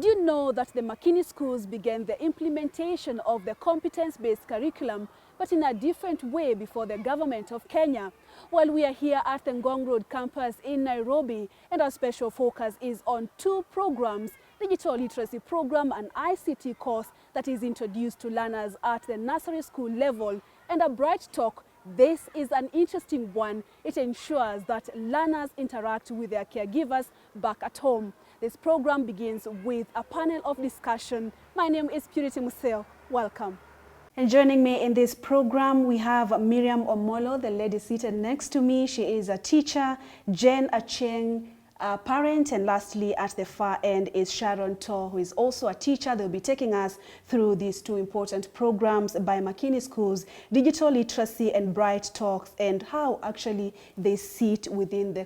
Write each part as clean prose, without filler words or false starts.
Did you know that the Makini schools began the implementation of the competence-based curriculum, but in a different way before the government of Kenya? Well, we are here at the Ngong Road campus in Nairobi, and our special focus is on two programs: Digital Literacy Program, an ICT course that is introduced to learners at the nursery school level, and a BrightTalk. This is an interesting one. It ensures that learners interact with their caregivers back at home. This program begins with a panel of discussion. My name is Purity Museo. Welcome. And joining me in this program, we have Miriam Omolo, the lady seated next to me. She is a teacher. Jen Acheng, a parent, and lastly at the far end is Sharon To, who is also a teacher. They'll be taking us through these two important programs by Makini Schools, Digital Literacy and BrightTalk, and how actually they sit within the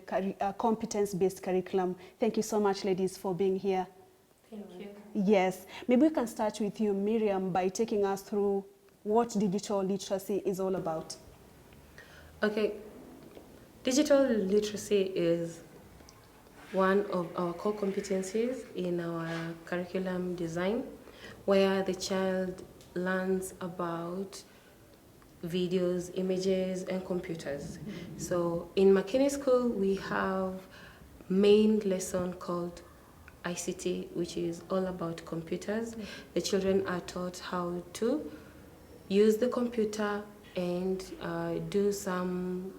competence-based curriculum. Thank you so much, ladies, for being here. Thank you. Yes, maybe we can start with you, Miriam, by taking us through what digital literacy is all about. Okay, digital literacy is one of our core competencies in our curriculum design, where the child learns about videos, images, and computers. So in Makini School, we have main lesson called ICT, which is all about computers. The children are taught how to use the computer and do some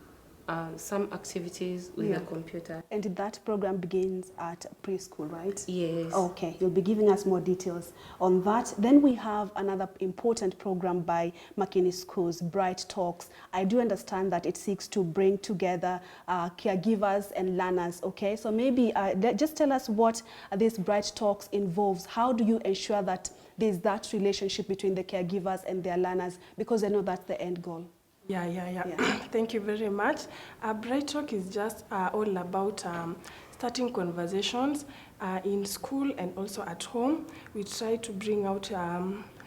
activities with the computer. And that program begins at preschool, right? Yes. Okay, you'll be giving us more details on that. Then we have another important program by Makini Schools, BrightTalks. I do understand that it seeks to bring together caregivers and learners, okay? So maybe just tell us what this BrightTalks involves. How do you ensure that there's that relationship between the caregivers and their learners? Because I know that's the end goal. Yeah. Thank you very much. BrightTalk is just all about starting conversations in school and also at home. We try to bring out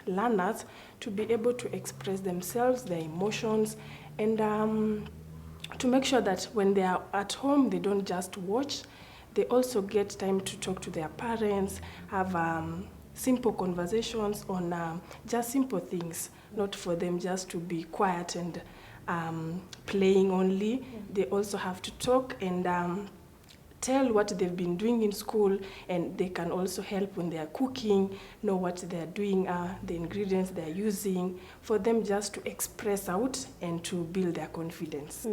learners to be able to express themselves, their emotions, and to make sure that when they are at home, they don't just watch. They also get time to talk to their parents, have simple conversations on just simple things, not for them just to be quiet and playing only. They also have to talk and tell what they've been doing in school, and they can also help when they are cooking, know what they're doing, the ingredients they're using, for them just to express out and to build their confidence.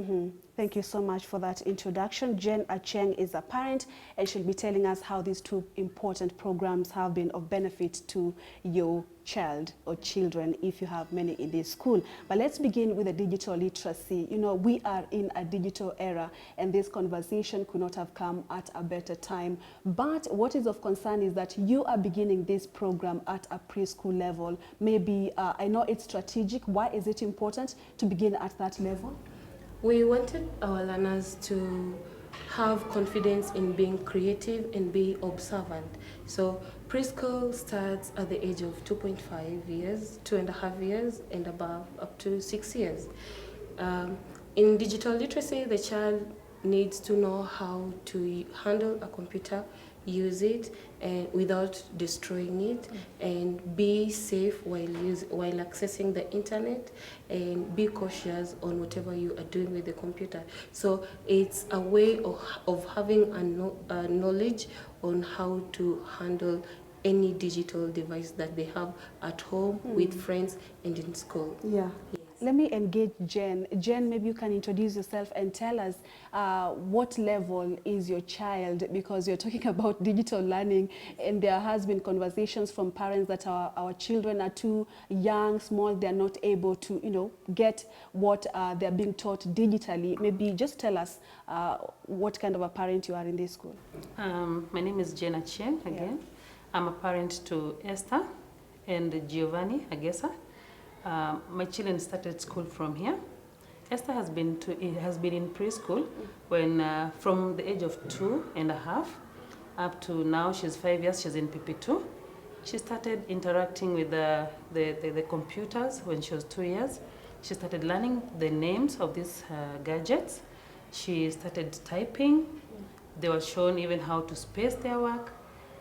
Thank you so much for that introduction. Jen Acheng is a parent, and she'll be telling us how these two important programs have been of benefit to your child or children, if you have many in this school. But let's begin with the digital literacy. You know, we are in a digital era, and this conversation could not have come at a better time. But what is of concern is that you are beginning this program at a preschool level. Maybe, I know it's strategic. Why is it important to begin at that level? We wanted our learners to have confidence in being creative and be observant. So preschool starts at the age of 2.5 years, 2.5 years, and above, up to 6 years. In digital literacy, the child needs to know how to handle a computer, use it and without destroying it, and be safe while accessing the internet, and be cautious on whatever you are doing with the computer. So it's a way of having a knowledge on how to handle any digital device that they have at home, with friends, and in school. Yeah. Let me engage Jen. Jen, maybe you can introduce yourself and tell us what level is your child, because you're talking about digital learning, and there has been conversations from parents that our children are too young, small, they're not able to, you know, get what they're being taught digitally. Maybe just tell us what kind of a parent you are in this school. My name is Jen Acheng again. I'm a parent to Esther and Giovanni Agesa. My children started school from here. Esther has been in preschool when from the age of 2.5 up to now. She's 5 years. She's in PP2. She started interacting with the computers when she was 2 years. She started learning the names of these gadgets. She started typing. They were shown even how to space their work.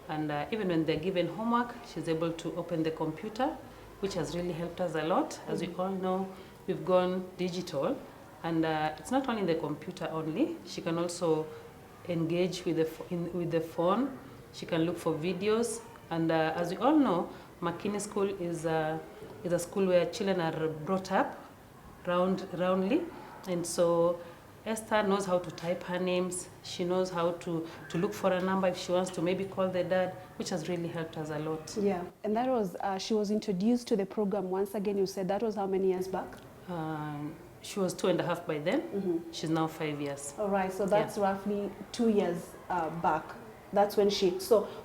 And even when they're given homework, she's able to open the computer, which has really helped us a lot. As we all know, we've gone digital, and it's not only the computer only. She can also engage with the phone. She can look for videos. And as we all know, Makini School is a school where children are brought up roundly. And so Esther knows how to type her names. She knows how to look for a number if she wants to maybe call the dad, which has really helped us a lot. Yeah, and that was, she was introduced to the program once again, you said that was how many years back? She was 2.5 by then. She's now 5 years. All right, so that's roughly 2 years back. That's when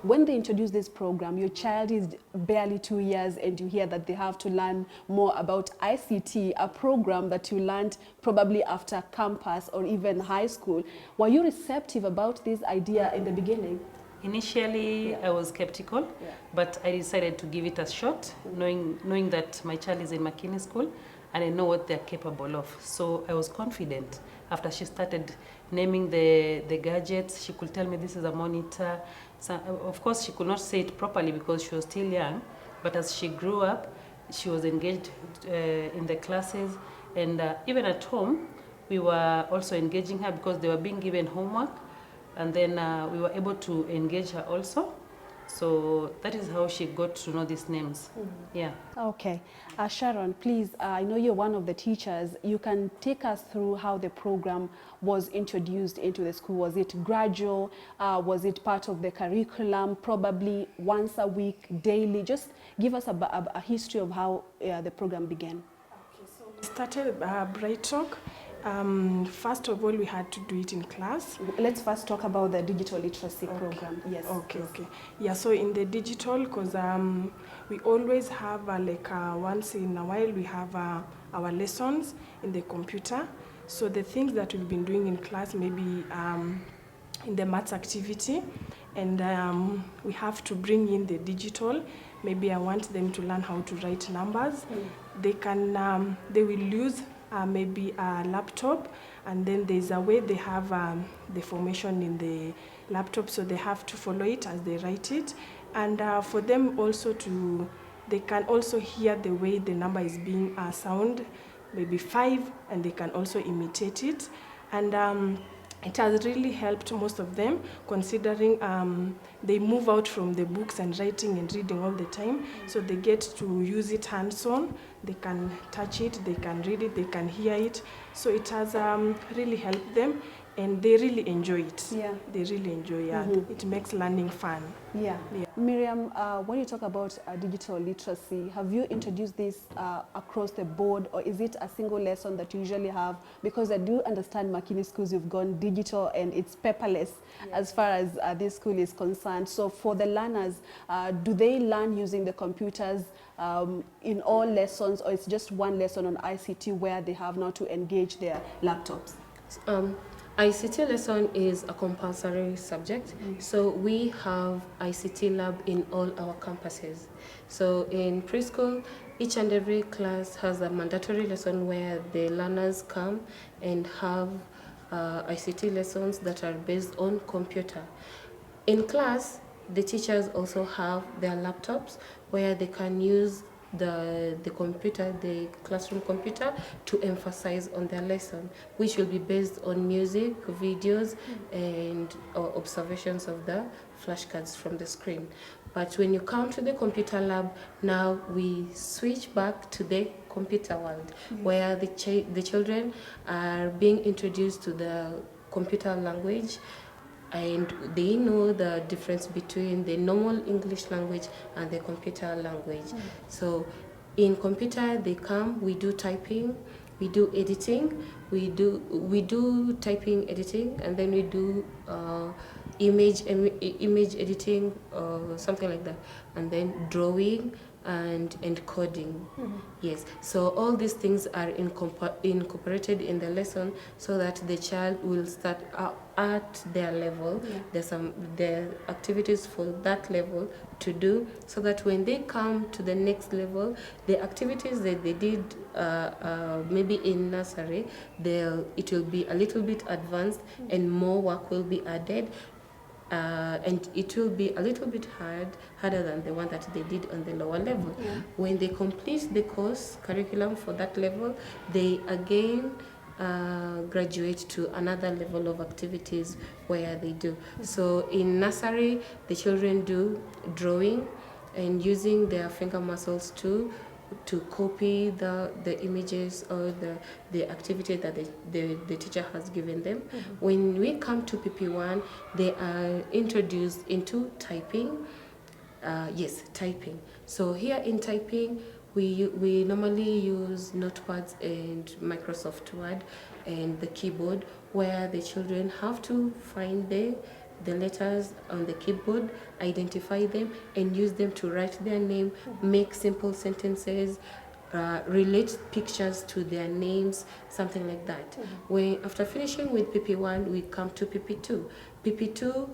when they introduced this program, your child is barely 2 years and you hear that they have to learn more about ICT, a program that you learned probably after campus or even high school. Were you receptive about this idea in the beginning? Initially, I was skeptical, but I decided to give it a shot, knowing that my child is in Makini School and I know what they're capable of. So I was confident. After she started naming the gadgets, she could tell me this is a monitor. So, of course, she could not say it properly because she was still young, but as she grew up, she was engaged in the classes, and even at home, we were also engaging her because they were being given homework, and then we were able to engage her also. So that is how she got to know these names. Yeah. Okay. Sharon, please, I know you're one of the teachers. You can take us through how the program was introduced into the school. Was it gradual? Was it part of the curriculum? Probably once a week, daily? Just give us a history of how the program began. Okay, so we started BrightTalk. First of all, we had to do it in class. Let's first talk about the digital literacy program. Yes. Okay. Yeah, so in the digital, because we always have once in a while, we have our lessons in the computer. So the things that we've been doing in class, maybe in the maths activity, and we have to bring in the digital. Maybe I want them to learn how to write numbers. They will use maybe a laptop, and then there's a way they have the formation in the laptop, so they have to follow it as they write it. And for them also they can also hear the way the number is being sound, maybe 5, and they can also imitate it. And it has really helped most of them, considering they move out from the books and writing and reading all the time, so they get to use it hands-on. They can touch it, they can read it, they can hear it. So it has really helped them, and they really enjoy it. Yeah. They really enjoy it. It makes learning fun. Yeah. Miriam, when you talk about digital literacy, have you introduced this across the board, or is it a single lesson that you usually have? Because I do understand Makini schools, you've gone digital and it's paperless as far as this school is concerned. So for the learners, do they learn using the computers in all lessons, or it's just one lesson on ICT where they have now to engage their laptops? ICT lesson is a compulsory subject, so we have ICT lab in all our campuses. So in preschool, each and every class has a mandatory lesson where the learners come and have ICT lessons that are based on computer. In class, the teachers also have their laptops where they can use the computer, the classroom computer, to emphasize on their lesson, which will be based on music, videos, and observations of the flashcards from the screen. But when you come to the computer lab, now we switch back to the computer world, where the children are being introduced to the computer language, and they know the difference between the normal English language and the computer language. So in computer, they come, we do typing, we do editing, we do typing editing, and then we do image editing, something like that, and then drawing and coding. Yes, so all these things are incorporated in the lesson, so that the child will start at their level. There's the activities for that level to do, so that when they come to the next level, the activities that they did maybe in nursery, it will be a little bit advanced, and more work will be added. and it will be a little bit harder than the one that they did on the lower level. When they complete the course curriculum for that level, they again graduate to another level of activities where they do. So in nursery, the children do drawing and using their finger muscles to copy the images or the activity that the teacher has given them. When we come to PP1, they are introduced into typing. Typing. So here in typing, we normally use notepads and Microsoft Word and the keyboard, where the children have to find the letters on the keyboard, identify them, and use them to write their name, make simple sentences, relate pictures to their names, something like that. After finishing with PP1, we come to PP2. PP2,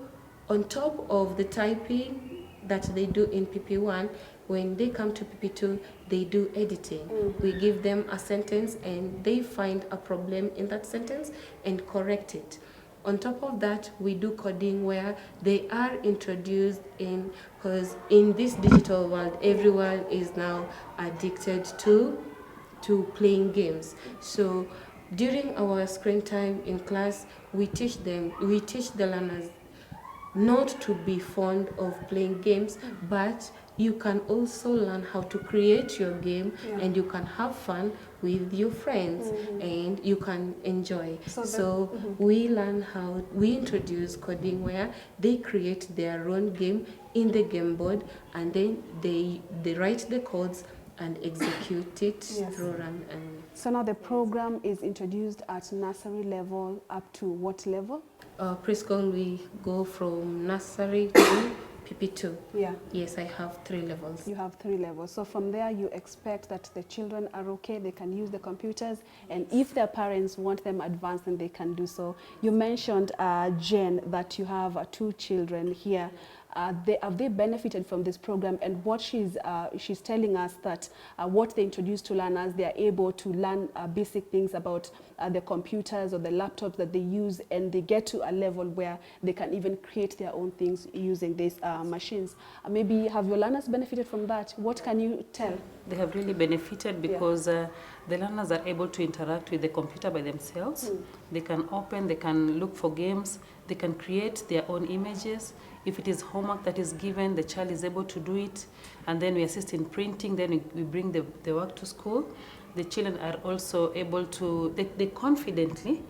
on top of the typing that they do in PP1, when they come to PP2, they do editing. We give them a sentence and they find a problem in that sentence and correct it. On top of that, we do coding, where they are introduced in, because in this digital world, everyone is now addicted to playing games. So during our screen time in class, we teach the learners not to be fond of playing games, but you can also learn how to create your game, and you can have fun with your friends, and you can enjoy. So we introduce coding, where they create their own game in the game board, and then they write the codes and execute it through run. So now the program is introduced at nursery level up to what level? Preschool, we go from nursery to PP2. Yeah. Yes, I have 3 levels. You have 3 levels. So from there, you expect that the children are okay, they can use the computers, and if their parents want them advanced, then they can do so. You mentioned, Jen, that you have 2 children here. Have they benefited from this program? And what she's telling us that what they introduce to learners, they are able to learn basic things about the computers or the laptops that they use, and they get to a level where they can even create their own things using these machines. Maybe have your learners benefited from that? What can you tell? They have really benefited because the learners are able to interact with the computer by themselves. They can open, they can look for games, they can create their own images. If it is homework that is given, the child is able to do it, and then we assist in printing, then we bring the work to school. The children are also able to, they confidently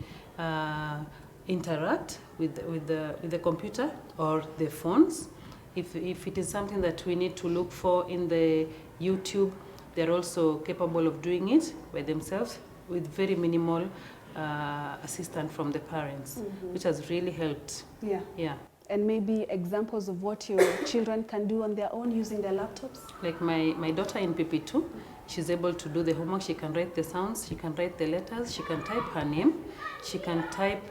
interact with the computer or the phones. If it is something that we need to look for in the YouTube, they're also capable of doing it by themselves with very minimal assistance from the parents, which has really helped. Yeah. And maybe examples of what your children can do on their own using their laptops? Like my daughter in PP2, she's able to do the homework. She can write the sounds, she can write the letters, she can type her name, she can type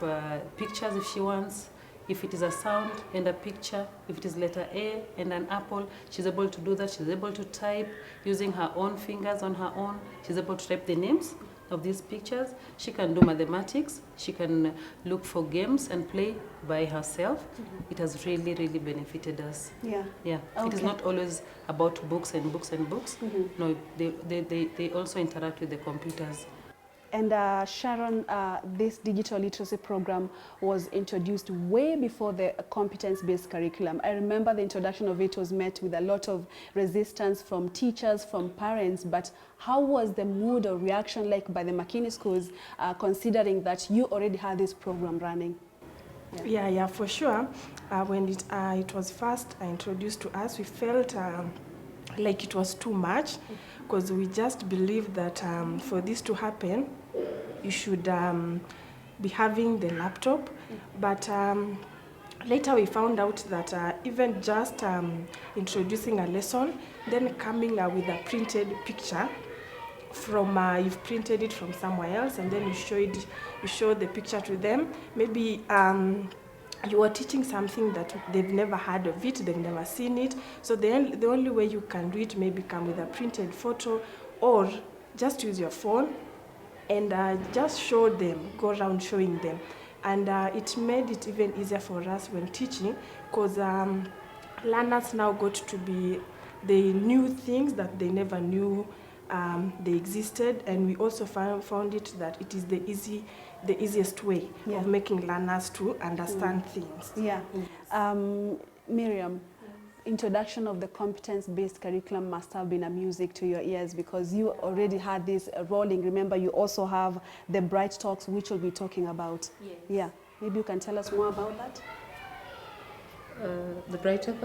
pictures if she wants. If it is a sound and a picture, if it is letter A and an apple, she's able to do that. She's able to type using her own fingers on her own. She's able to type the names of these pictures. She can do mathematics. She can look for games and play by herself. It has really, really benefited us. Yeah. Okay. It is not always about books and books and books. No, they also interact with the computers. And Sharon, this digital literacy program was introduced way before the competence-based curriculum. I remember the introduction of it was met with a lot of resistance from teachers, from parents, but how was the mood or reaction like by the Makini schools, considering that you already had this program running? Yeah, for sure. When it was first introduced to us, we felt like it was too much, because we just believed that for this to happen, you should be having the laptop. But later we found out that even just introducing a lesson, then coming with a printed picture from, you've printed it from somewhere else, and then you show the picture to them. Maybe you are teaching something that they've never heard of it, they've never seen it. So the only way you can do it, maybe come with a printed photo, or just use your phone and just show them, go around showing them. and it made it even easier for us when teaching, because learners now got to be, they knew things that they never knew they existed, and we also found it that it is the easiest way of making learners to understand things. Yeah. Miriam, introduction of the competence-based curriculum must have been a music to your ears, because you already had this rolling. Remember, you also have the BrightTalks, which we'll be talking about. Yes. Yeah. Maybe you can tell us more about that? The BrightTalk?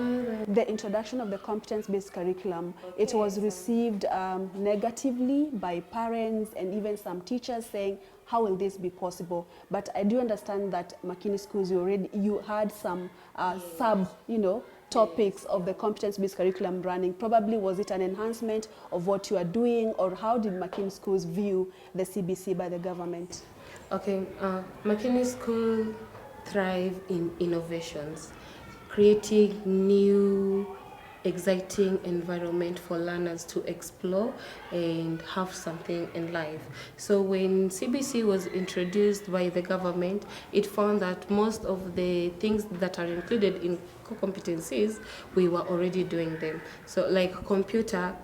The introduction of the competence-based curriculum, Okay, it was received negatively by parents and even some teachers saying, how will this be possible? But I do understand that Makini schools, you had some topics of the competence-based curriculum running. Probably was it an enhancement of what you are doing, or how did Makini schools view the CBC by the government? Okay, Makini School thrive in innovations, creating new, exciting environment for learners to explore and have something in life. So when CBC was introduced by the government, it found that most of the things that are included in competencies, we were already doing them. So like computer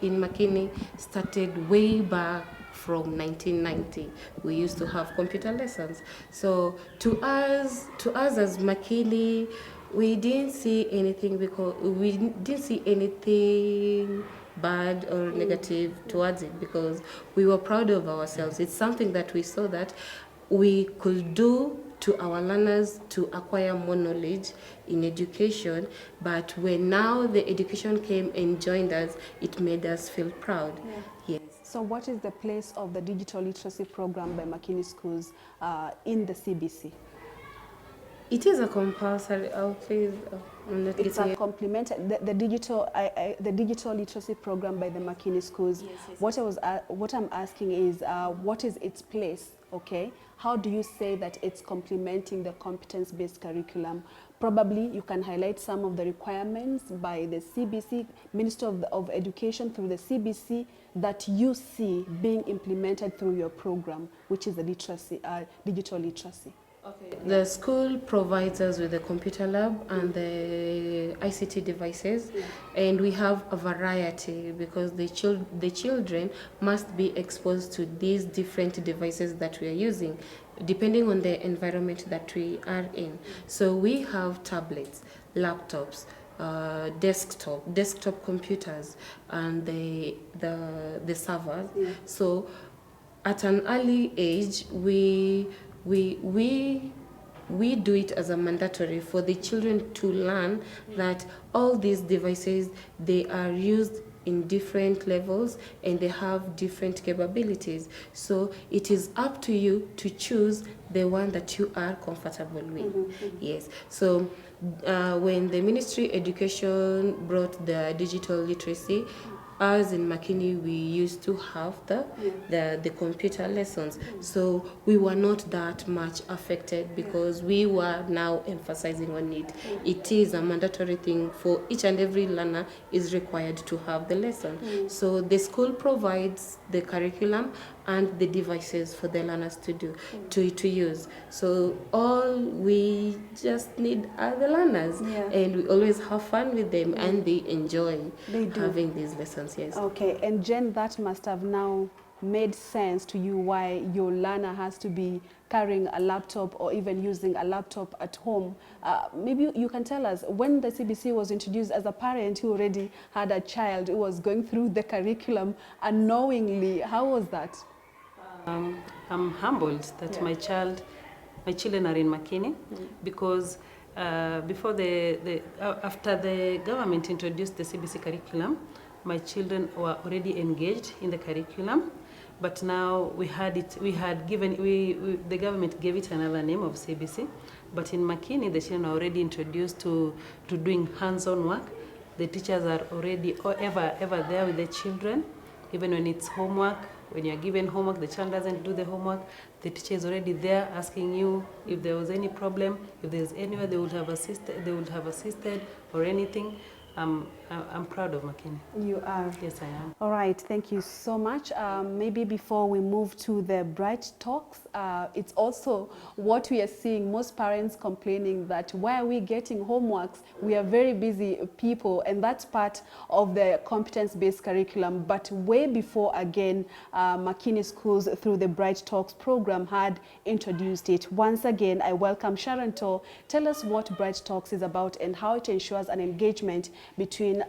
in Makini started way back from 1990. We used to have computer lessons. So to us as Makini, we didn't see anything, because we didn't see anything bad or negative towards it, because we were proud of ourselves. It's something that we saw that we could do to our learners to acquire more knowledge in education. But when now the education came and joined us, it made us feel proud. Yes. So what is the place of the digital literacy program by Makini schools in the CBC? It is a compulsory. It's a complement. The digital literacy program by the Makini schools. Yes. What I'm asking is, what is its place? Okay, how do you say that it's complementing the competence-based curriculum? Probably you can highlight some of the requirements by the CBC, Minister of Education, through the CBC, that you see being implemented through your program, which is the literacy, digital literacy. Okay. The school provides us with the computer lab and the ICT devices, and we have a variety, because the children must be exposed to these different devices that we are using, depending on the environment that we are in. So we have tablets, laptops, desktop computers, and the servers. So at an early age, we do it as a mandatory for the children to learn that all these devices, they are used in different levels and they have different capabilities. So it is up to you to choose the one that you are comfortable with. Yes. So when the Ministry of Education brought the digital literacy, us in Makini, we used to have the computer lessons. So we were not that much affected, because we were now emphasizing on it. It is a mandatory thing for each and every learner is required to have the lesson. So the school provides the curriculum and the devices for the learners to use. So all we just need are the learners, and we always have fun with them, and they enjoy having these lessons. Yes. Okay, and Jen, that must have now made sense to you why your learner has to be carrying a laptop or even using a laptop at home. Maybe you can tell us, when the CBC was introduced, as a parent who already had a child who was going through the curriculum unknowingly, how was that? I'm humbled that my children are in Makini, because before after the government introduced the CBC curriculum, my children were already engaged in the curriculum, but now the government gave it another name of CBC. But in Makini, the children are already introduced to doing hands-on work. The teachers are already ever there with the children, even when it's homework. When you're given homework, the child doesn't do the homework, the teacher is already there asking you if there was any problem, if there's anywhere they would have assisted or anything. I'm proud of Makini. You are. Yes, I am. All right, thank you so much. Maybe before we move to the Bright Talks, it's also what we are seeing, most parents complaining that why are we getting homeworks? We are very busy people, and that's part of the competence-based curriculum. But way before, again, Makini schools through the Bright Talks program had introduced it. Once again, I welcome Sharon To. Tell us what Bright Talks is about and how it ensures an engagement between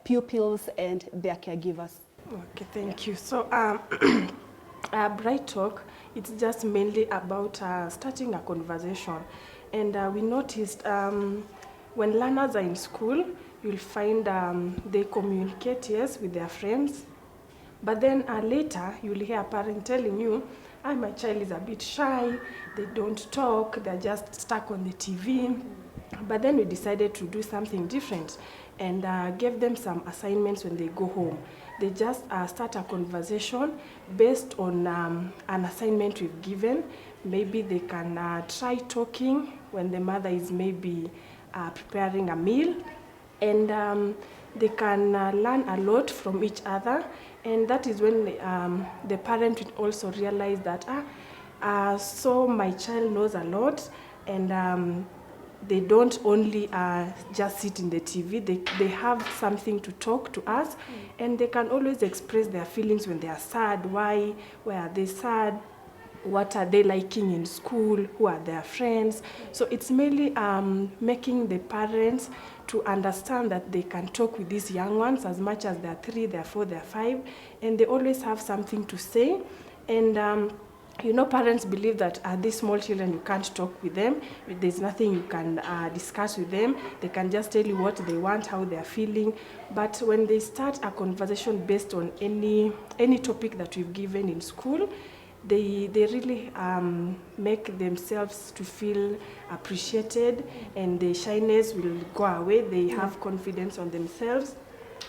pupils and their caregivers. Okay, thank you. So, BrightTalk, it's just mainly about starting a conversation. And we noticed when learners are in school, you'll find they communicate, yes, with their friends. But then later, you'll hear a parent telling you, my child is a bit shy, they don't talk, they're just stuck on the TV. But then we decided to do something different and gave them some assignments when they go home. They just start a conversation based on an assignment we've given. Maybe they can try talking when the mother is maybe preparing a meal. And they can learn a lot from each other. And that is when the parent will also realize that, so my child knows a lot, and they don't only just sit in the TV, they have something to talk to us, and they can always express their feelings when they are sad. Why are they sad? What are they liking in school? Who are their friends? So it's mainly making the parents to understand that they can talk with these young ones as much as they're 3, they're 4, they're 5, and they always have something to say. And you know, parents believe that these small children, you can't talk with them. There's nothing you can discuss with them. They can just tell you what they want, how they're feeling. But when they start a conversation based on any topic that we've given in school, they really make themselves to feel appreciated, and the shyness will go away. They have confidence on themselves.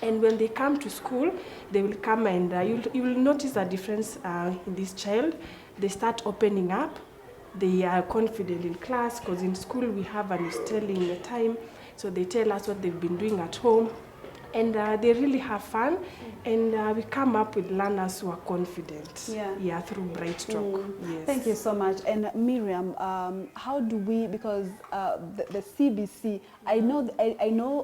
And when they come to school, they will come and you will notice a difference in this child. They start opening up. They are confident in class, because in school we have an telling time. So they tell us what they've been doing at home. And they really have fun, and we come up with learners who are confident. Through BrightTalk. Yes. Thank you so much. And Miriam, how do we, because the CBC, I know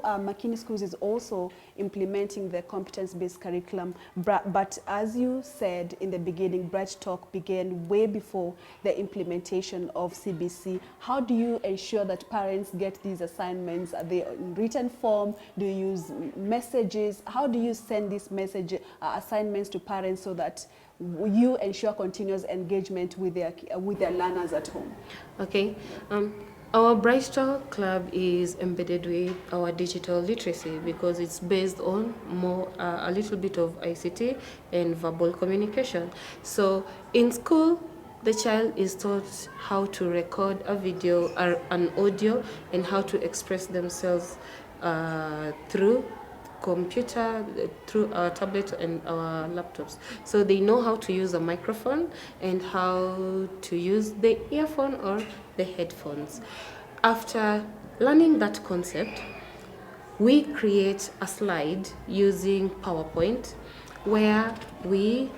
Makini Schools is also implementing the competence-based curriculum, but as you said in the beginning, BrightTalk began way before the implementation of CBC. How do you ensure that parents get these assignments? Are they in written form? Do you use messages? How do you send these assignments to parents so that you ensure continuous engagement with their learners at home? Okay. Our BrightTalk Club is embedded with our digital literacy because it's based on a little bit of ICT and verbal communication. So in school, the child is taught how to record a video or an audio and how to express themselves through computer, through our tablet and our laptops. So they know how to use a microphone and how to use the earphone or the headphones. After learning that concept, we create a slide using PowerPoint where we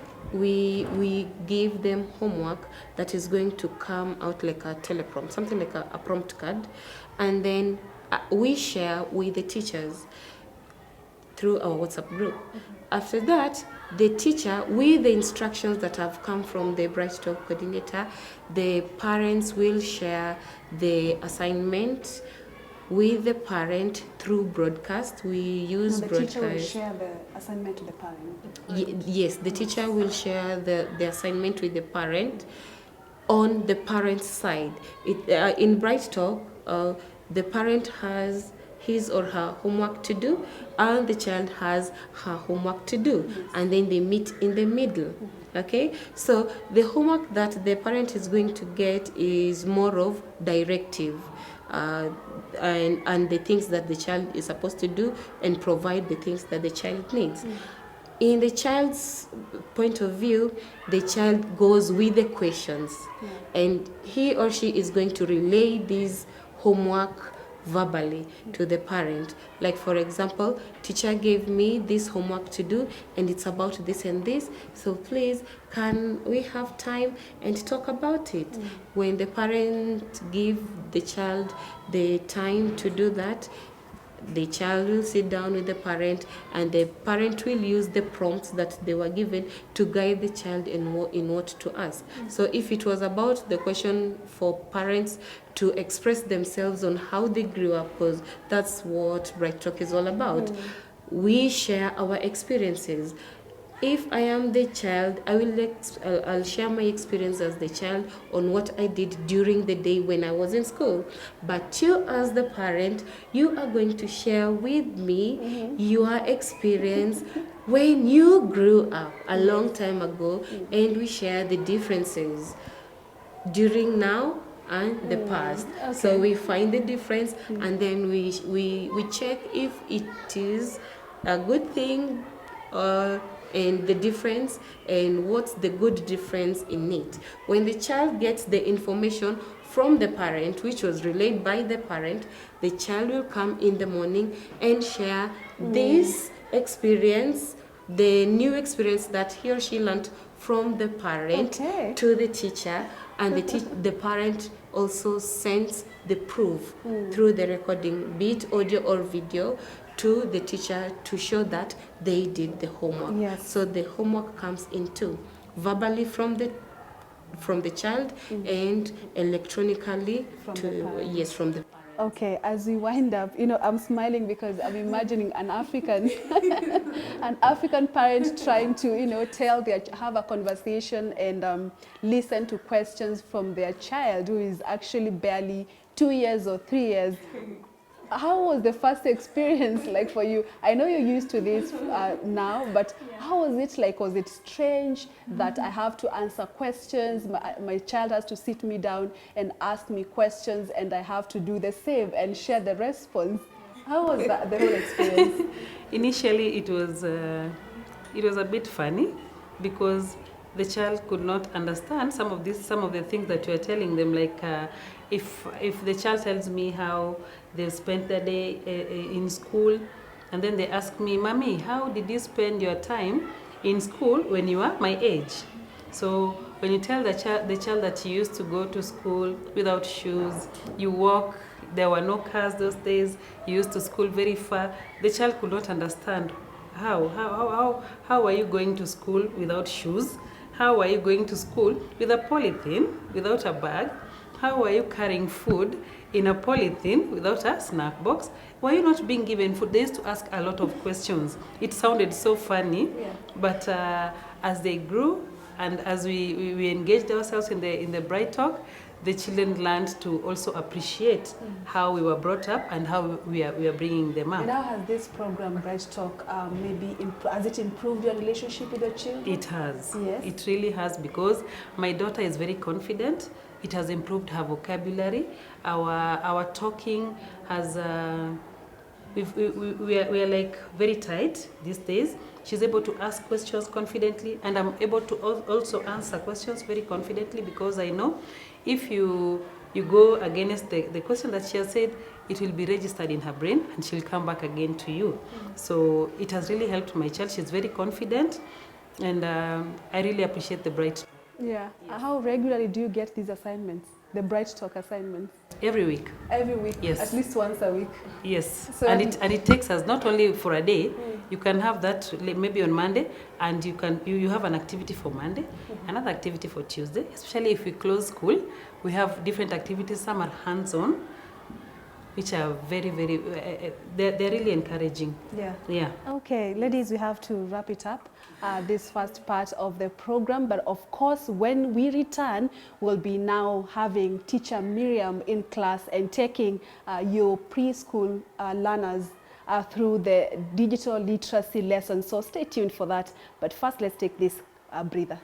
give them homework that is going to come out like a teleprompt, something like a prompt card, and then we share with the teachers through our WhatsApp group. After that, the teacher, with the instructions that have come from the BrightTalk coordinator, the parents will share the assignment with the parent through broadcast. We use broadcast. The teacher will share the assignment to the parent? Yes, the teacher will share the assignment with the parent on the parent's side. In BrightTalk, the parent has his or her homework to do, and the child has her homework to do, and then they meet in the middle. Okay, so the homework that the parent is going to get is more of directive, and the things that the child is supposed to do, and provide the things that the child needs. In the child's point of view, the child goes with the questions, and he or she is going to relay these homework verbally to the parent. Like for example, teacher gave me this homework to do and it's about this and this, so please can we have time and talk about it? When the parent give the child the time to do that, the child will sit down with the parent and the parent will use the prompts that they were given to guide the child in what to ask. So if it was about the question for parents to express themselves on how they grew up, because that's what BrightTalk is all about. We share our experiences. If I am the child, I'll share my experience as the child on what I did during the day when I was in school. But you, as the parent, you are going to share with me your experience when you grew up a long time ago, and we share the differences during now and the past. Okay. So we find the difference, and then we check if it is a good thing and the difference, and what's the good difference in it. When the child gets the information from the parent, which was relayed by the parent, the child will come in the morning and share this experience, the new experience that he or she learned from the parent to the teacher, and the parent also sends the proof through the recording, be it audio or video, to the teacher to show that they did the homework. Yes. So the homework comes in two, verbally from the child and electronically from the parent. Okay, as we wind up, I'm smiling because I'm imagining an African an African parent trying to, have a conversation and listen to questions from their child who is actually barely 2 years or 3 years. How was the first experience like for you? I know you're used to this now, but how was it like? Was it strange that I have to answer questions? My child has to sit me down and ask me questions, and I have to do the same and share the response. How was that, the whole experience? Initially, it was a bit funny because the child could not understand some of the things that you are telling them. Like if the child tells me how they spent their day in school, and then they ask me, "Mommy, how did you spend your time in school when you were my age?" So when you tell the child that you used to go to school without shoes, you walk, there were no cars those days, you used to school very far, the child could not understand how are you going to school without shoes? How are you going to school with a polythene, without a bag? How are you carrying food in a polythene without a snack box? Why are you not being given food? They used to ask a lot of questions. It sounded so funny, but as they grew and as we engaged ourselves in the BrightTalk, the children learned to also appreciate how we were brought up and how we are bringing them up. And how has this program, BrightTalk, has it improved your relationship with your children? It has. Yes. It really has, because my daughter is very confident. It has improved her vocabulary. Our talking has. We are like very tight these days. She's able to ask questions confidently, and I'm able to also answer questions very confidently, because I know if you go against the question that she has said, it will be registered in her brain and she'll come back again to you. So it has really helped my child. She's very confident, and I really appreciate the BrightTalk. Yeah. How regularly do you get these assignments, the BrightTalk assignments? Every week. Every week? Yes. At least once a week? Yes. So and it takes us not only for a day. You can have that maybe on Monday, and you have an activity for Monday, another activity for Tuesday. Especially if we close school, we have different activities. Some are hands-on, which are very, very, they're really encouraging. Yeah. Okay, ladies, we have to wrap it up, this first part of the program. But of course, when we return, we'll be now having teacher Miriam in class and taking your preschool learners through the digital literacy lesson. So stay tuned for that. But first, let's take this breather.